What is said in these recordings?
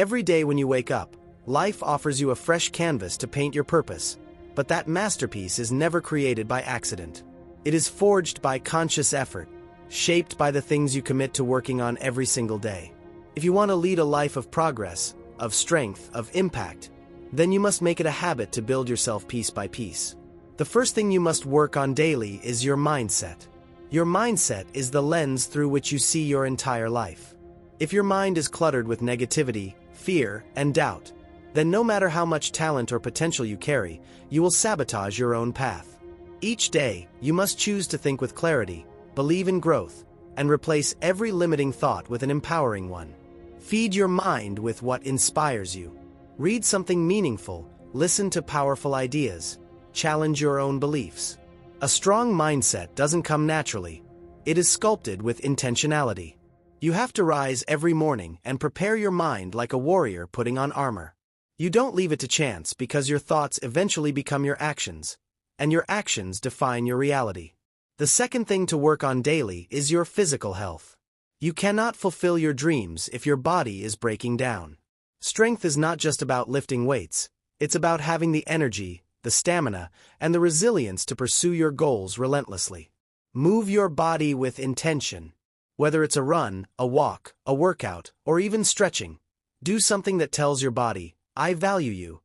Every day when you wake up, life offers you a fresh canvas to paint your purpose, but that masterpiece is never created by accident. It is forged by conscious effort, shaped by the things you commit to working on every single day. If you want to lead a life of progress, of strength, of impact, then you must make it a habit to build yourself piece by piece. The first thing you must work on daily is your mindset. Your mindset is the lens through which you see your entire life. If your mind is cluttered with negativity, fear, and doubt, then no matter how much talent or potential you carry, you will sabotage your own path. Each day, you must choose to think with clarity, believe in growth, and replace every limiting thought with an empowering one. Feed your mind with what inspires you. Read something meaningful, listen to powerful ideas, challenge your own beliefs. A strong mindset doesn't come naturally. It is sculpted with intentionality. You have to rise every morning and prepare your mind like a warrior putting on armor. You don't leave it to chance because your thoughts eventually become your actions, and your actions define your reality. The second thing to work on daily is your physical health. You cannot fulfill your dreams if your body is breaking down. Strength is not just about lifting weights, it's about having the energy, the stamina, and the resilience to pursue your goals relentlessly. Move your body with intention. Whether it's a run, a walk, a workout, or even stretching, do something that tells your body, I value you.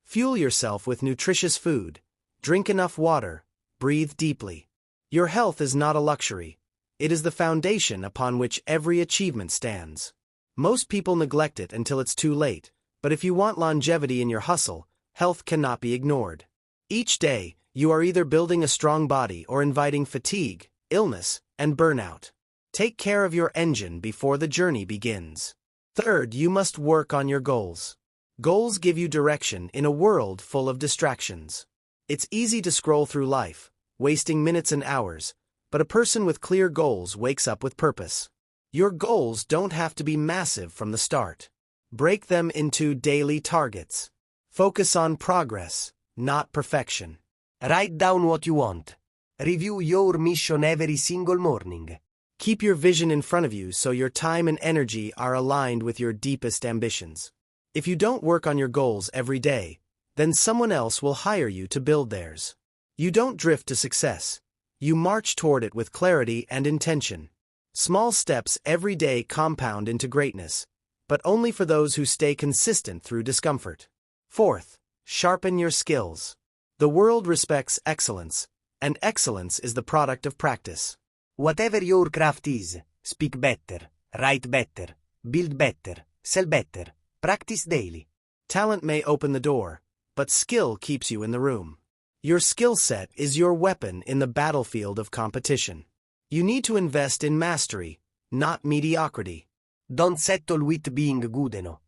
Fuel yourself with nutritious food, drink enough water, breathe deeply. Your health is not a luxury. It is the foundation upon which every achievement stands. Most people neglect it until it's too late, but if you want longevity in your hustle, health cannot be ignored. Each day, you are either building a strong body or inviting fatigue, illness, and burnout. Take care of your engine before the journey begins. Third, you must work on your goals. Goals give you direction in a world full of distractions. It's easy to scroll through life, wasting minutes and hours, but a person with clear goals wakes up with purpose. Your goals don't have to be massive from the start. Break them into daily targets. Focus on progress, not perfection. Write down what you want. Review your mission every single morning. Keep your vision in front of you so your time and energy are aligned with your deepest ambitions. If you don't work on your goals every day, then someone else will hire you to build theirs. You don't drift to success. You march toward it with clarity and intention. Small steps every day compound into greatness, but only for those who stay consistent through discomfort. Fourth, sharpen your skills. The world respects excellence, and excellence is the product of practice. Whatever your craft is, speak better, write better, build better, sell better, practice daily. Talent may open the door, but skill keeps you in the room. Your skill set is your weapon in the battlefield of competition. You need to invest in mastery, not mediocrity. Don't settle with being good enough.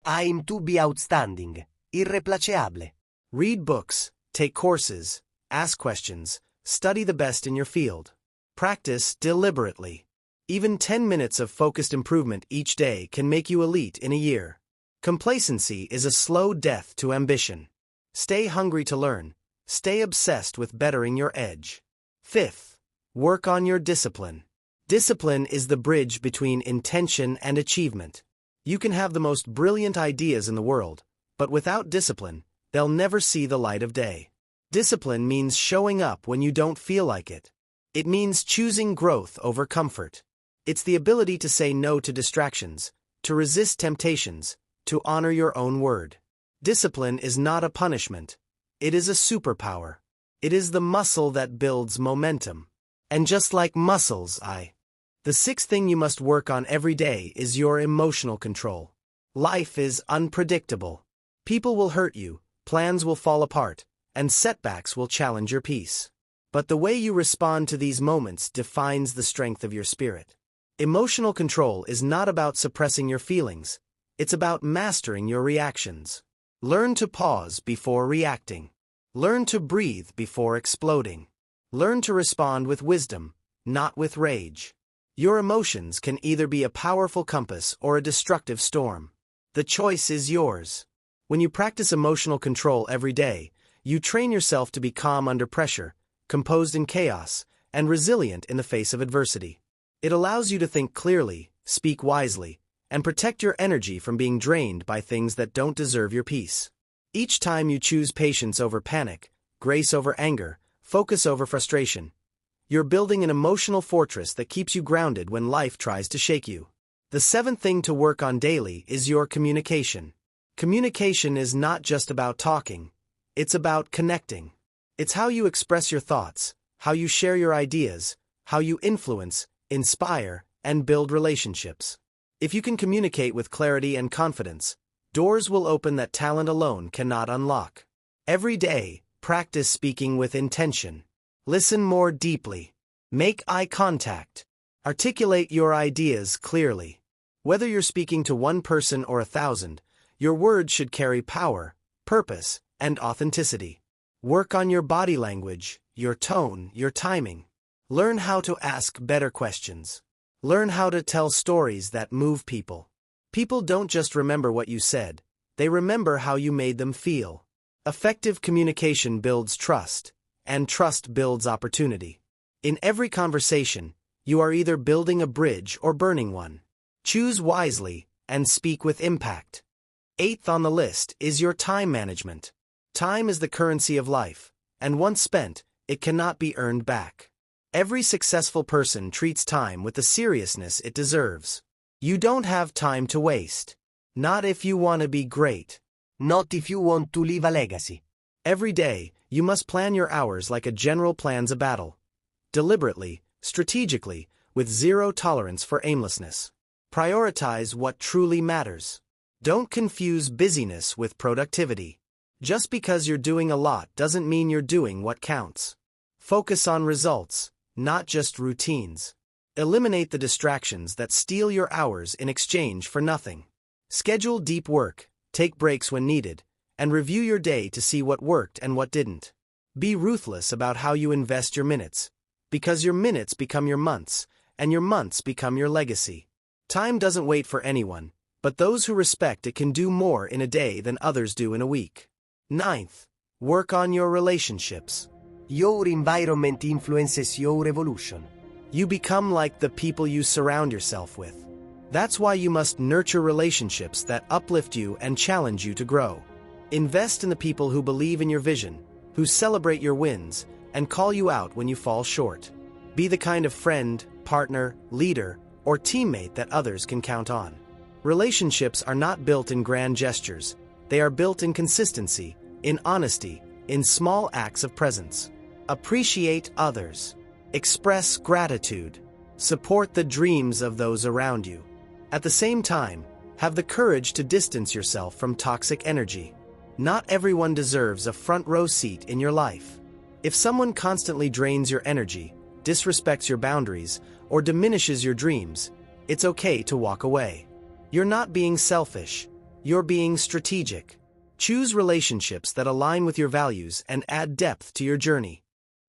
Aim to be outstanding, irreplaceable. Read books, take courses, ask questions, study the best in your field. Practice deliberately. Even 10 minutes of focused improvement each day can make you elite in a year. Complacency is a slow death to ambition. Stay hungry to learn. Stay obsessed with bettering your edge. Fifth, work on your discipline. Discipline is the bridge between intention and achievement. You can have the most brilliant ideas in the world, but without discipline, they'll never see the light of day. Discipline means showing up when you don't feel like it. It means choosing growth over comfort. It's the ability to say no to distractions, to resist temptations, to honor your own word. Discipline is not a punishment. It is a superpower. It is the muscle that builds momentum. And just like muscles, the sixth thing you must work on every day is your emotional control. Life is unpredictable. People will hurt you, plans will fall apart, and setbacks will challenge your peace. But the way you respond to these moments defines the strength of your spirit. Emotional control is not about suppressing your feelings. It's about mastering your reactions. Learn to pause before reacting. Learn to breathe before exploding. Learn to respond with wisdom, not with rage. Your emotions can either be a powerful compass or a destructive storm. The choice is yours. When you practice emotional control every day, you train yourself to be calm under pressure, composed in chaos, and resilient in the face of adversity. It allows you to think clearly, speak wisely, and protect your energy from being drained by things that don't deserve your peace. Each time you choose patience over panic, grace over anger, focus over frustration, you're building an emotional fortress that keeps you grounded when life tries to shake you. The seventh thing to work on daily is your communication. Communication is not just about talking, it's about connecting. It's how you express your thoughts, how you share your ideas, how you influence, inspire, and build relationships. If you can communicate with clarity and confidence, doors will open that talent alone cannot unlock. Every day, practice speaking with intention. Listen more deeply. Make eye contact. Articulate your ideas clearly. Whether you're speaking to one person or 1,000, your words should carry power, purpose, and authenticity. Work on your body language, your tone, your timing. Learn how to ask better questions. Learn how to tell stories that move people. People don't just remember what you said, they remember how you made them feel. Effective communication builds trust, and trust builds opportunity. In every conversation, you are either building a bridge or burning one. Choose wisely and speak with impact. Eighth on the list is your time management. Time is the currency of life, and once spent, it cannot be earned back. Every successful person treats time with the seriousness it deserves. You don't have time to waste. Not if you want to be great. Not if you want to leave a legacy. Every day, you must plan your hours like a general plans a battle. Deliberately, strategically, with zero tolerance for aimlessness. Prioritize what truly matters. Don't confuse busyness with productivity. Just because you're doing a lot doesn't mean you're doing what counts. Focus on results, not just routines. Eliminate the distractions that steal your hours in exchange for nothing. Schedule deep work, take breaks when needed, and review your day to see what worked and what didn't. Be ruthless about how you invest your minutes, because your minutes become your months, and your months become your legacy. Time doesn't wait for anyone, but those who respect it can do more in a day than others do in a week. Ninth, work on your relationships. Your environment influences your evolution. You become like the people you surround yourself with. That's why you must nurture relationships that uplift you and challenge you to grow. Invest in the people who believe in your vision, who celebrate your wins, and call you out when you fall short. Be the kind of friend, partner, leader, or teammate that others can count on. Relationships are not built in grand gestures. They are built in consistency, in honesty, in small acts of presence. Appreciate others. Express gratitude. Support the dreams of those around you. At the same time, have the courage to distance yourself from toxic energy. Not everyone deserves a front row seat in your life. If someone constantly drains your energy, disrespects your boundaries, or diminishes your dreams, it's okay to walk away. You're not being selfish. You're being strategic. Choose relationships that align with your values and add depth to your journey.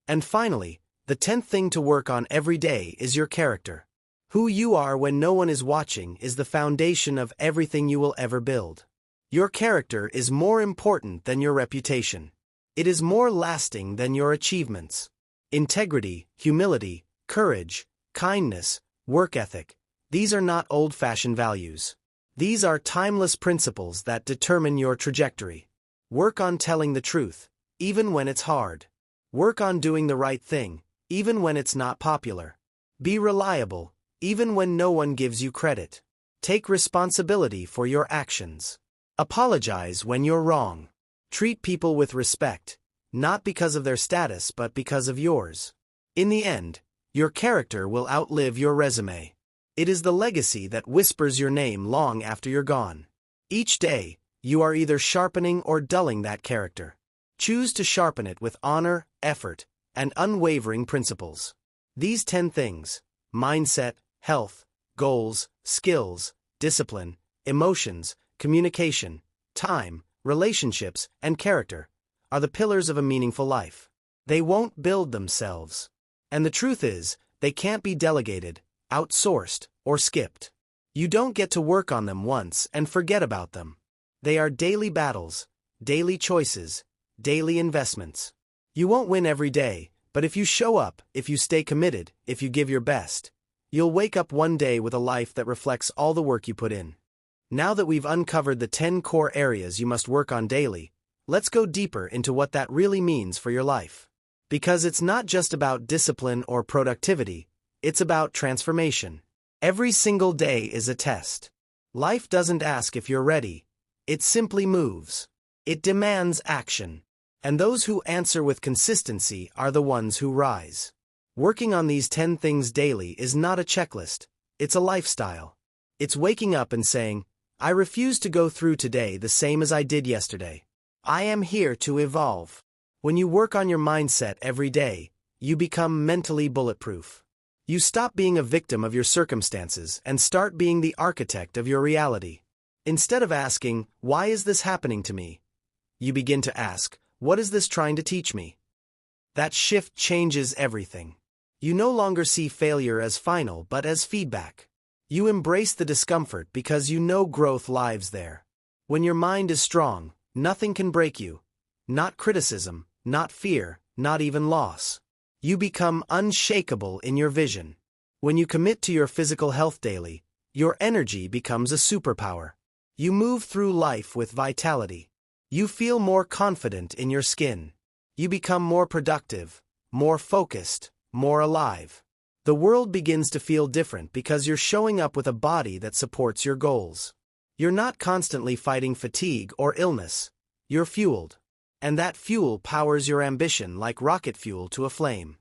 And finally, the 10th thing to work on every day is your character. Who you are when no one is watching is the foundation of everything you will ever build. Your character is more important than your reputation. It is more lasting than your achievements. Integrity, humility, courage, kindness, work ethic, these are not old-fashioned values. These are timeless principles that determine your trajectory. Work on telling the truth, even when it's hard. Work on doing the right thing, even when it's not popular. Be reliable, even when no one gives you credit. Take responsibility for your actions. Apologize when you're wrong. Treat people with respect, not because of their status but because of yours. In the end, your character will outlive your resume. It is the legacy that whispers your name long after you're gone. Each day, you are either sharpening or dulling that character. Choose to sharpen it with honor, effort, and unwavering principles. These 10 things, mindset, health, goals, skills, discipline, emotions, communication, time, relationships, and character, are the pillars of a meaningful life. They won't build themselves. And the truth is, they can't be delegated, outsourced, or skipped. You don't get to work on them once and forget about them. They are daily battles, daily choices, daily investments. You won't win every day, but if you show up, if you stay committed, if you give your best, You'll wake up one day with a life that reflects all the work you put in. Now that we've uncovered the 10 core areas you must work on daily, let's go deeper into what that really means for your life. Because it's not just about discipline or productivity, it's about transformation. Every single day is a test. Life doesn't ask if you're ready, it simply moves. It demands action. And those who answer with consistency are the ones who rise. Working on these 10 things daily is not a checklist, it's a lifestyle. It's waking up and saying, I refuse to go through today the same as I did yesterday. I am here to evolve. When you work on your mindset every day, you become mentally bulletproof. You stop being a victim of your circumstances and start being the architect of your reality. Instead of asking, why is this happening to me? You begin to ask, what is this trying to teach me? That shift changes everything. You no longer see failure as final but as feedback. You embrace the discomfort because you know growth lives there. When your mind is strong, nothing can break you. Not criticism, not fear, not even loss. You become unshakable in your vision. When you commit to your physical health daily, your energy becomes a superpower. You move through life with vitality. You feel more confident in your skin. You become more productive, more focused, more alive. The world begins to feel different because you're showing up with a body that supports your goals. You're not constantly fighting fatigue or illness. You're fueled. And that fuel powers your ambition like rocket fuel to a flame.